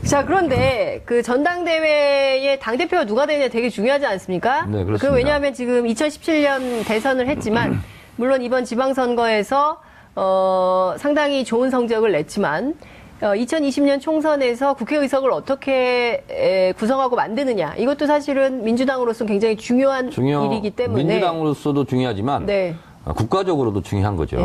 자, 그런데 그 전당대회의 당대표가 누가 되느냐 되게 중요하지 않습니까? 네, 그렇습니다. 그 왜냐하면 지금 2017년 대선을 했지만, 물론 이번 지방선거에서, 상당히 좋은 성적을 냈지만, 2020년 총선에서 국회의석을 어떻게 구성하고 만드느냐. 이것도 사실은 민주당으로서는 굉장히 중요한 일이기 때문에. 민주당으로서도 중요하지만, 네. 국가적으로도 중요한 거죠.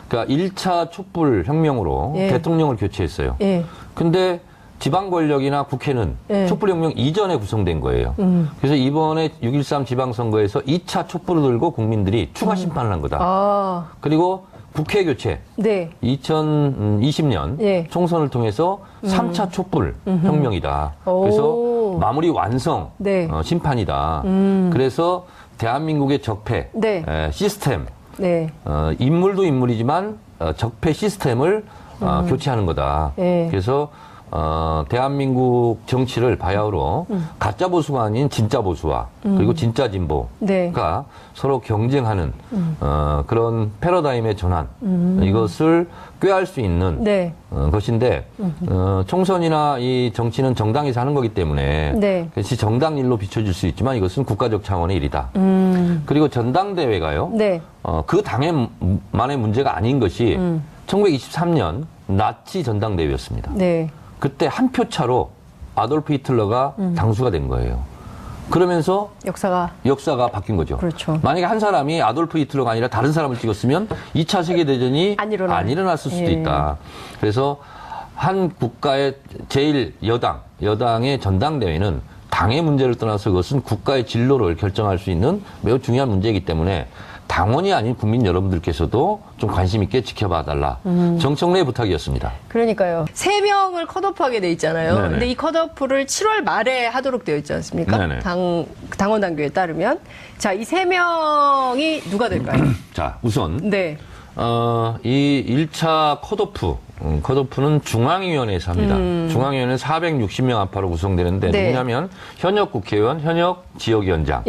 그러니까 1차 촛불 혁명으로 대통령을 교체했어요. 근데 지방 권력이나 국회는 촛불혁명 이전에 구성된 거예요. 그래서 이번에 6.13 지방선거에서 2차 촛불을 들고 국민들이 추가 심판을 한 거다. 그리고 국회 교체. 네. 2020년 총선을 통해서 3차 촛불 혁명이다. 그래서 마무리 완성 심판이다. 그래서 대한민국의 적폐 시스템, 인물도 인물이지만 적폐 시스템을 교체하는 거다. 그래서 대한민국 정치를 바야흐로 가짜 보수가 아닌 진짜 보수와 그리고 진짜 진보가 서로 경쟁하는 그런 패러다임의 전환 이것을 꾀할 수 있는 것인데 총선이나 이 정치는 정당에서 하는 거기 때문에 그것이 정당 일로 비춰질 수 있지만 이것은 국가적 차원의 일이다. 그리고 전당대회가요. 그 당에만의 문제가 아닌 것이 1923년 나치 전당대회였습니다. 그때 한 표 차로 아돌프 히틀러가 당수가 된 거예요. 그러면서 역사가 바뀐 거죠. 그렇죠. 만약에 한 사람이 아돌프 히틀러가 아니라 다른 사람을 찍었으면 2차 세계대전이 안 일어났을 수도 있다. 그래서 한 국가의 제일 여당의 전당대회는 당의 문제를 떠나서 그것은 국가의 진로를 결정할 수 있는 매우 중요한 문제이기 때문에 당원이 아닌 국민 여러분들께서도 좀 관심 있게 지켜봐 달라. 정청래의 부탁이었습니다. 그러니까요. 3명을 컷오프하게 돼 있잖아요. 네네. 근데 이 컷오프를 7월 말에 하도록 되어 있지 않습니까? 네네. 당원 당규에 따르면. 자, 이 3명이 누가 될까요? 자, 우선 이 1차 컷오프는 중앙위원회에서 합니다. 중앙위원회는 460명 안팎으로 구성되는데 누구냐면 현역 국회의원, 현역 지역위원장,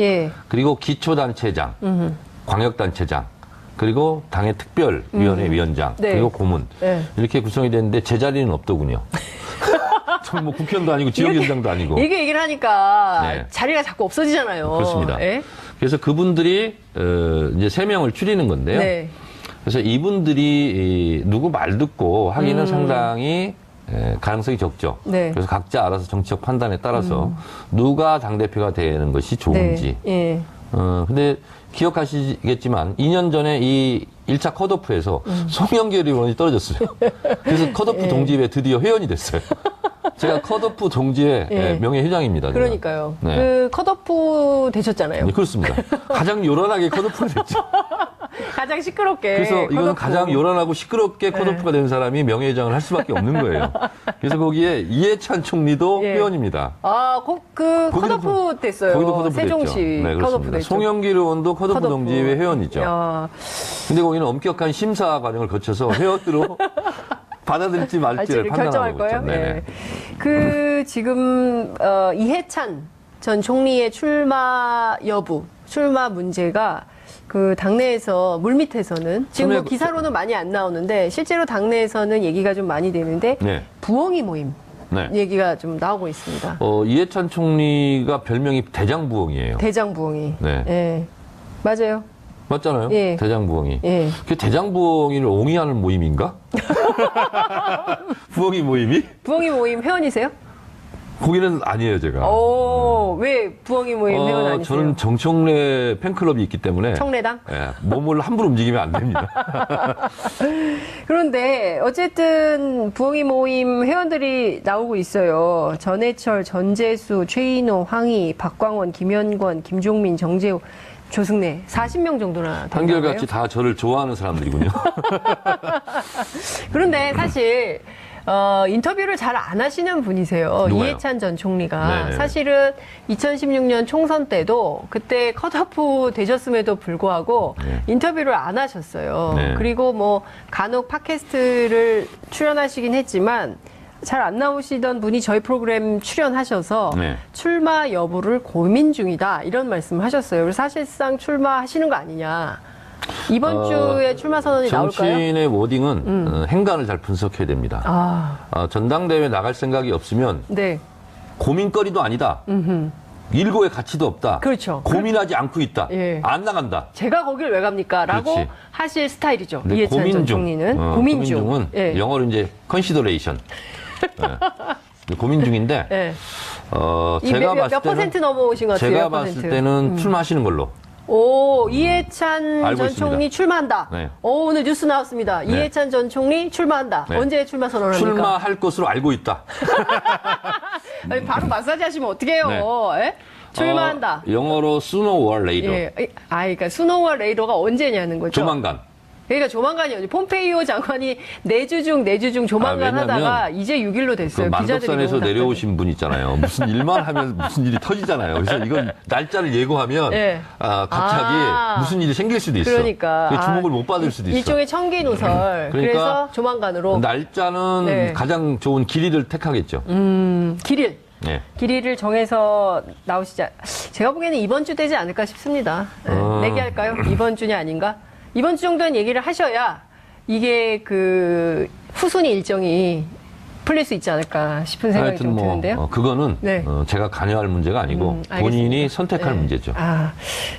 그리고 기초단체장, 광역단체장, 그리고 당의 특별위원회 위원장, 그리고 고문 이렇게 구성이 되는데 제 자리는 없더군요. 전 뭐 국회의원도 아니고 지역위원장도 아니고. 이게 얘기를 하니까 자리가 자꾸 없어지잖아요. 그렇습니다. 그래서 그분들이 이제 3명을 줄이는 건데요. 그래서 이분들이 누구 말 듣고 하기는 상당히 가능성이 적죠. 그래서 각자 알아서 정치적 판단에 따라서 누가 당대표가 되는 것이 좋은지. 근데 기억하시겠지만 2년 전에 이 1차 컷오프에서 송영길 의원이 떨어졌어요. 그래서 컷오프 동지회 드디어 회원이 됐어요. 제가 컷오프 동지회 명예회장입니다. 제가. 그러니까요. 그 컷오프 되셨잖아요. 네, 그렇습니다. 가장 요란하게 컷오프가 됐죠. 가장 시끄럽게. 그래서 이건 가장 요란하고 시끄럽게 컷오프가 된 사람이 명예회장을 할 수밖에 없는 거예요. 그래서 거기에 이해찬 총리도 회원입니다. 그 컷오프 됐어요. 거기도 컷오프 세종시 됐죠. 네, 컷오프 됐죠. 송영길 의원도 컷오프 동지회 회원이죠. 근데 거기는 엄격한 심사 과정을 거쳐서 회원으로 받아들일지 말지를 판단하고 결정할 거예요. 지금 이해찬 전 총리의 출마 문제가 그 당내에서 물밑에서는 지금 뭐 기사로는 많이 안 나오는데 실제로 당내에서는 얘기가 좀 많이 되는데 부엉이 모임 얘기가 좀 나오고 있습니다. 이해찬 총리가 별명이 대장부엉이에요. 대장부엉이. 맞아요. 맞잖아요. 대장부엉이. 그 대장부엉이를 옹이하는 모임인가? 부엉이 모임이? 부엉이 모임 회원이세요? 거기는 아니에요, 제가. 왜 부엉이 모임 회원 아니세요? 저는 정청래 팬클럽이 있기 때문에. 청래당? 몸을 함부로 움직이면 안 됩니다. 그런데 어쨌든 부엉이 모임 회원들이 나오고 있어요. 전해철, 전재수, 최인호, 황희, 박광원, 김현권, 김종민, 정재호, 조승래 40명 정도나 된다고요? 한결같이 다 저를 좋아하는 사람들이군요. 그런데 사실 인터뷰를 잘 안 하시는 분이세요. 누가요? 이해찬 전 총리가. 사실은 2016년 총선 때도 그때 컷오프 되셨음에도 불구하고 인터뷰를 안 하셨어요. 그리고 뭐 간혹 팟캐스트를 출연하시긴 했지만 잘 안 나오시던 분이 저희 프로그램 출연하셔서 출마 여부를 고민 중이다 이런 말씀을 하셨어요. 그래서 사실상 출마하시는 거 아니냐. 이번 주에 출마 선언이 나올까요? 정치인의 워딩은 행간을 잘 분석해야 됩니다. 전당대회 나갈 생각이 없으면 네. 고민거리도 아니다. 일고의 가치도 없다. 그렇죠. 고민하지 않고 있다. 예. 안 나간다. 제가 거길 왜 갑니까? 라고 그렇지. 하실 스타일이죠. 네, 이해찬 전 총리는. 고민 중. 고민 중은 예. 영어로 이제 컨시더레이션. 고민 중인데 예. 제가 봤을 몇 퍼센트 넘어오신 것 같아요? 제가 봤을 때는 출마하시는 걸로. 오, 이해찬 전 있습니다. 총리 출마한다. 네. 오, 오늘 뉴스 나왔습니다. 네. 이해찬 전 총리 출마한다. 네. 언제 출마 선언을 합니까? 출마할 것으로 알고 있다. 아니, 바로 마사지 하시면 어떡해요. 네. 예? 출마한다. 영어로 sooner or later. 예. 그러니까 수노와 레이더가 언제냐는 거죠. 조만간. 그러니까 조만간이요. 폼페이오 장관이 내주 중 조만간 하다가 이제 6일로 됐어요. 만덕산에서 내려오신 분 있잖아요. 무슨 일만 하면 무슨 일이 터지잖아요. 그래서 이건 날짜를 예고하면 네. 갑자기 무슨 일이 생길 수도 있어. 그러니까 주목을 못 받을 수도 있어. 일종의 청기 노설. 그러니까 그래서 조만간으로. 날짜는 네. 가장 좋은 길이를 택하겠죠. 길일. 네. 길이를 정해서 나오시자. 제가 보기에는 이번 주 되지 않을까 싶습니다. 내기할까요? 이번 주냐 아닌가? 이번 주 정도는 얘기를 하셔야 이게 그 후순위 일정이 풀릴 수 있지 않을까 싶은 생각이 좀 드는데요. 그거는 네. 제가 관여할 문제가 아니고 본인이 선택할 문제죠.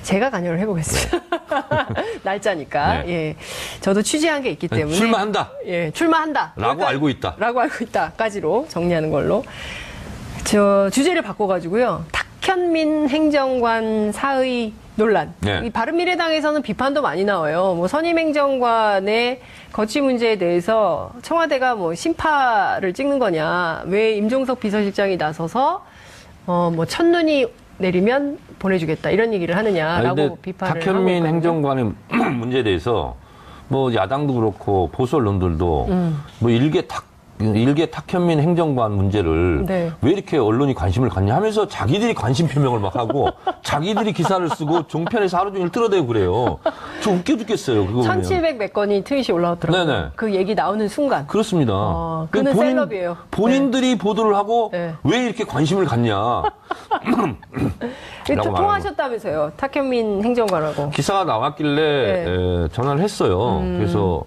제가 관여를 해보겠습니다. 날짜니까. 네. 예, 저도 취재한 게 있기 때문에 출마한다. 예, 출마한다. 라고 알고 있다. 라고 알고 있다까지로 정리하는 걸로. 주제를 바꿔가지고요. 탁현민 행정관 사의 논란. 네. 이 바른미래당에서는 비판도 많이 나와요. 뭐 선임 행정관의 거취 문제에 대해서 청와대가 뭐 심파를 찍는 거냐. 왜 임종석 비서실장이 나서서 뭐 첫눈이 내리면 보내주겠다 이런 얘기를 하느냐라고 비판을 탁현민 행정관의 문제에 대해서 뭐 야당도 그렇고 보수 언론들도 뭐 일개 탁현민 행정관 문제를 네. 왜 이렇게 언론이 관심을 갖냐 하면서 자기들이 관심 표명을 막 하고 자기들이 기사를 쓰고 종편에서 하루 종일 틀어대고 그래요. 저 웃겨 죽겠어요. 그거 보면. 1700 몇 건이 트윗이 올라왔더라고요. 네네. 그 얘기 나오는 순간. 그렇습니다. 그는 셀럽이에요. 본인들이 보도를 하고 네. 왜 이렇게 관심을 갖냐. 통화하셨다면서요. 탁현민 행정관하고. 기사가 나왔길래 전화를 했어요. 그래서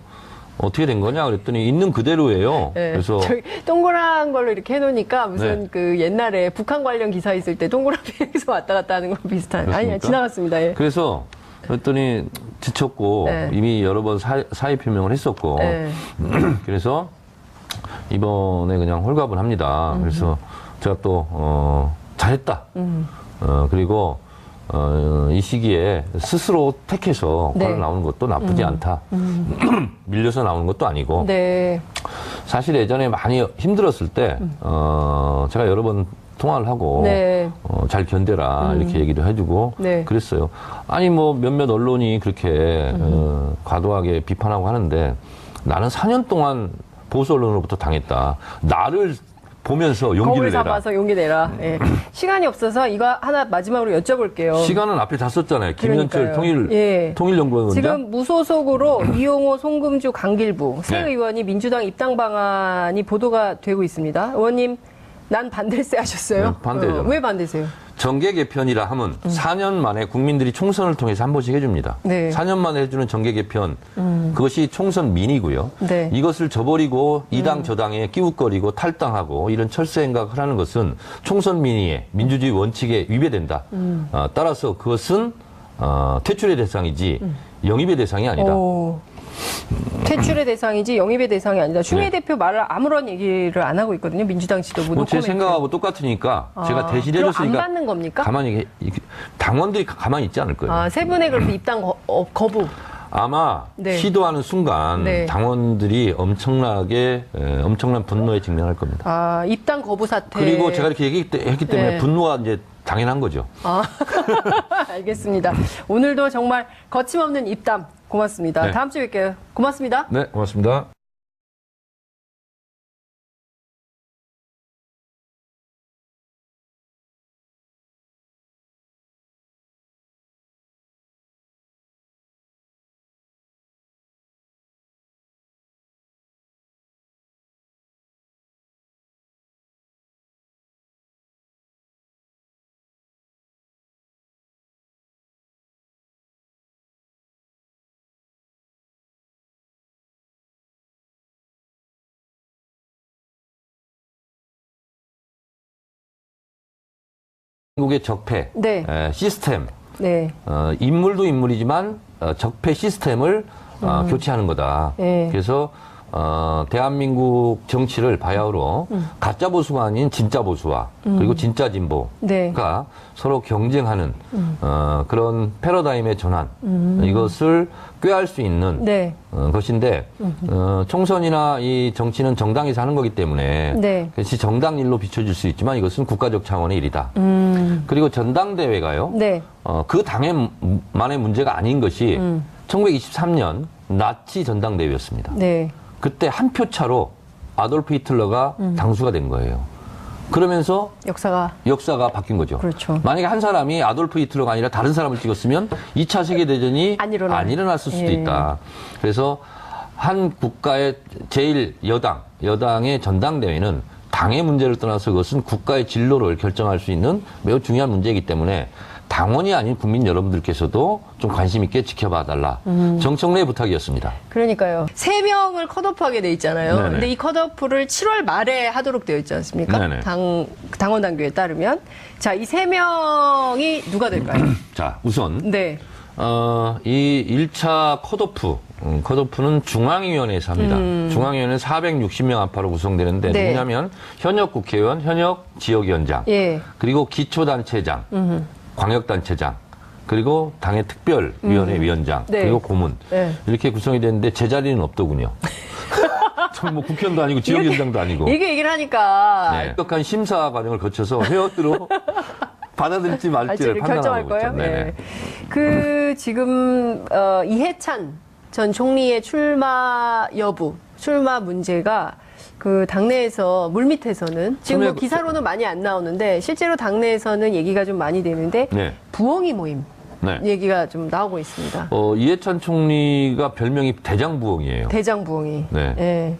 어떻게 된 거냐 그랬더니 있는 그대로예요. 네. 그래서 저기 동그란 걸로 이렇게 해놓으니까 무슨 네. 그 옛날에 북한 관련 기사 있을 때 동그라미에서 왔다 갔다 하는 거 비슷한. 그렇습니까? 아니 지나갔습니다. 예. 그래서 그랬더니 지쳤고 네. 이미 여러 번 사의 표명을 했었고 네. 그래서 이번에 그냥 홀가분합니다. 그래서 제가 또 잘했다. 그리고 이 시기에 스스로 택해서 네. 걸어 나오는 것도 나쁘지 않다. 밀려서 나오는 것도 아니고. 네. 사실 예전에 많이 힘들었을 때, 제가 여러 번 통화를 하고, 네. 잘 견뎌라, 이렇게 얘기도 해주고, 네. 그랬어요. 아니, 뭐, 몇몇 언론이 그렇게, 과도하게 비판하고 하는데, 나는 4년 동안 보수 언론으로부터 당했다. 나를 보면서 용기를 거울 내라. 삼아서 용기 내라. 예. 시간이 없어서 이거 하나 마지막으로 여쭤볼게요. 시간은 앞에 다 썼잖아요. 김현철 예. 통일연구원장. 지금 무소속으로 이용호, 송금주, 강길부 새 네. 의원이 민주당 입당 방안이 보도가 되고 있습니다. 의원님, 난 반대세 하셨어요? 네, 반대죠. 왜 반대세요? 정계 개편이라 하면 4년 만에 국민들이 총선을 통해서 한 번씩 해줍니다. 네. 4년 만에 해주는 정계 개편, 그것이 총선 민이고요. 네. 이것을 저버리고 이당 저당에 끼웃거리고 탈당하고 이런 철새 행각을 하는 것은 총선 민의의 민주주의 원칙에 위배된다. 따라서 그것은 퇴출의 대상이지 영입의 대상이 아니다. 퇴출의 대상이지 영입의 대상이 아니다. 추미애 네. 대표 말을 아무런 얘기를 안 하고 있거든요. 민주당 지도부. 뭐 제 생각하고 똑같으니까 제가 대신 그럼 해줬으니까 안 받는 겁니까? 가만히 당원들이 가만히 있지 않을 거예요. 세 분의 그렇게 입당 거부. 아마 네. 시도하는 순간 네. 당원들이 엄청난 분노에 직면할 겁니다. 입당 거부 사태. 그리고 제가 이렇게 얘기했기 때문에 네. 분노가 이제 당연한 거죠. 알겠습니다. 오늘도 정말 거침없는 입담 고맙습니다. 네. 다음 주에 뵐게요. 고맙습니다. 네, 고맙습니다. 한국의 적폐 네. 시스템, 네. 인물도 인물이지만 적폐 시스템을 교체하는 거다. 네. 그래서 대한민국 정치를 바야흐로 가짜 보수가 아닌 진짜 보수와 그리고 진짜 진보가 네. 서로 경쟁하는 그런 패러다임의 전환 이것을 꾀할 수 있는 네. 것인데 총선이나 이 정치는 정당에서 하는 거기 때문에 네. 그것이 정당 일로 비춰질 수 있지만 이것은 국가적 차원의 일이다. 그리고 전당대회가요. 네. 그 당에만의 문제가 아닌 것이 1923년 나치 전당대회였습니다. 네. 그때 한 표 차로 아돌프 히틀러가 당수가 된 거예요. 그러면서 역사가 바뀐 거죠. 그렇죠. 만약에 한 사람이 아돌프 히틀러가 아니라 다른 사람을 찍었으면 2차 세계대전이 안 일어났을 수도 있다. 그래서 한 국가의 제일 여당의 전당대회는 당의 문제를 떠나서 그것은 국가의 진로를 결정할 수 있는 매우 중요한 문제이기 때문에 당원이 아닌 국민 여러분들께서도 좀 관심 있게 지켜봐 달라. 정청래의 부탁이었습니다. 그러니까 3명을 컷오프하게 돼 있잖아요. 네네. 근데 이 컷오프를 7월 말에 하도록 되어 있지 않습니까? 네네. 당원 당규에 따르면. 자, 이 3명이 누가 될까요? 자, 우선 네. 이 1차 컷오프는 중앙위원회에서 합니다. 중앙위원회는 460명 안팎으로 구성되는데 네. 누구냐면 현역 국회의원, 현역 지역위원장, 예. 그리고 기초단체장, 광역단체장, 그리고 당의 특별위원회 위원장, 네. 그리고 고문 네. 이렇게 구성이 되는데 제 자리는 없더군요. 저 뭐 국회의원도 아니고 지역위원장도 아니고 이게 얘기를 하니까 네. 완벽한 심사 과정을 거쳐서 회원으로 받아들일지 말지를 결정할 판단하고 거예요. 있죠. 네네. 네. 그 지금 이해찬 전 총리의 출마 문제가 그 당내에서 물밑에서는 지금 뭐 기사로는 많이 안 나오는데 실제로 당내에서는 얘기가 좀 많이 되는데 네. 부엉이 모임 네. 얘기가 좀 나오고 있습니다. 이해찬 총리가 별명이 대장부엉이에요. 대장부엉이. 네. 예.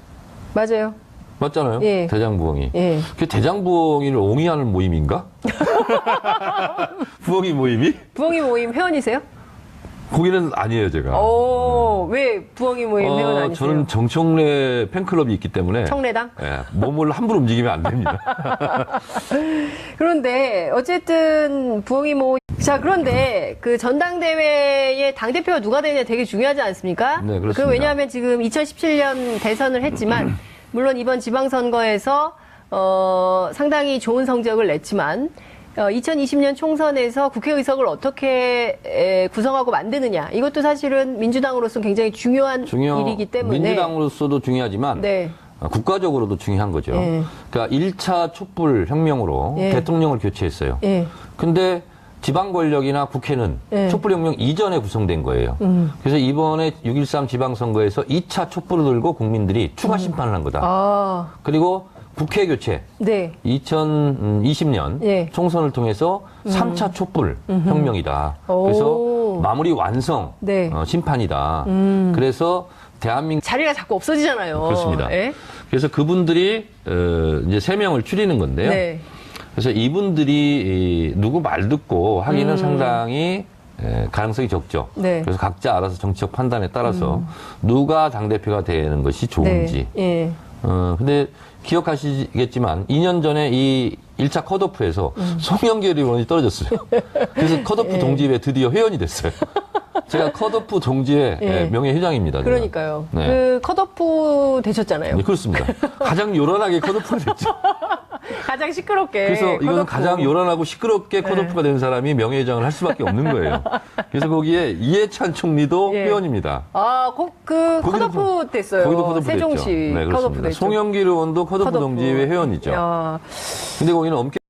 맞아요. 맞잖아요. 예. 대장부엉이. 예. 그 대장부엉이를 옹이하는 모임인가? 부엉이 모임이? 부엉이 모임 회원이세요? 거기는 아니에요, 제가. 왜 부엉이 모임 회원 아니세요? 저는 정청래 팬클럽이 있기 때문에. 청래당? 예, 몸을 함부로 움직이면 안 됩니다. 그런데 어쨌든 부엉이 모임. 자, 그런데 그 전당대회에 당대표가 누가 되느냐 되게 중요하지 않습니까? 네, 그렇습니다. 왜냐하면 지금 2017년 대선을 했지만 물론 이번 지방선거에서 상당히 좋은 성적을 냈지만 2020년 총선에서 국회의석을 어떻게 구성하고 만드느냐 이것도 사실은 민주당으로서 굉장히 중요한 일이기 때문에 민주당으로서도 중요하지만 네. 국가적으로도 중요한 거죠. 예. 그러니까 1차 촛불 혁명으로 예. 대통령을 교체했어요. 예. 근데 지방 권력이나 국회는 예. 촛불혁명 이전에 구성된 거예요. 그래서 이번에 6.13 지방선거에서 2차 촛불을 들고 국민들이 추가 심판을 한 거다. 그리고 국회 교체. 네. 2020년 예. 총선을 통해서 3차 촛불 혁명이다. 그래서 마무리 완성 네. 심판이다. 그래서 대한민국 자리가 자꾸 없어지잖아요. 그렇습니다. 예? 그래서 그분들이 이제 3명을 추리는 건데요. 네. 그래서 이분들이 누구 말 듣고 하기는 상당히 가능성이 적죠. 네. 그래서 각자 알아서 정치적 판단에 따라서 누가 당대표가 되는 것이 좋은지. 네. 예. 근데 기억하시겠지만 2년 전에 이 1차 컷오프에서 송영길 의원이 떨어졌어요. 그래서 컷오프 동지회 드디어 회원이 됐어요. 제가 컷오프 동지회 명예회장입니다. 제가. 그러니까요. 네. 그 컷오프 되셨잖아요. 네, 그렇습니다. 가장 요란하게 컷오프가 됐죠. 가장 시끄럽게. 그래서 이건 컷오프. 가장 요란하고 시끄럽게 컷오프가 된 사람이 명예회장을 할 수밖에 없는 거예요. 그래서 거기에 이해찬 총리도 회원입니다. 컷오프 됐어요. 거기도 컷오프 세종시 됐죠. 네, 컷오프 그렇습니다. 됐죠. 송영길 의원도 컷오프 동지회 회원이죠. 야. 근데 거기는 엄격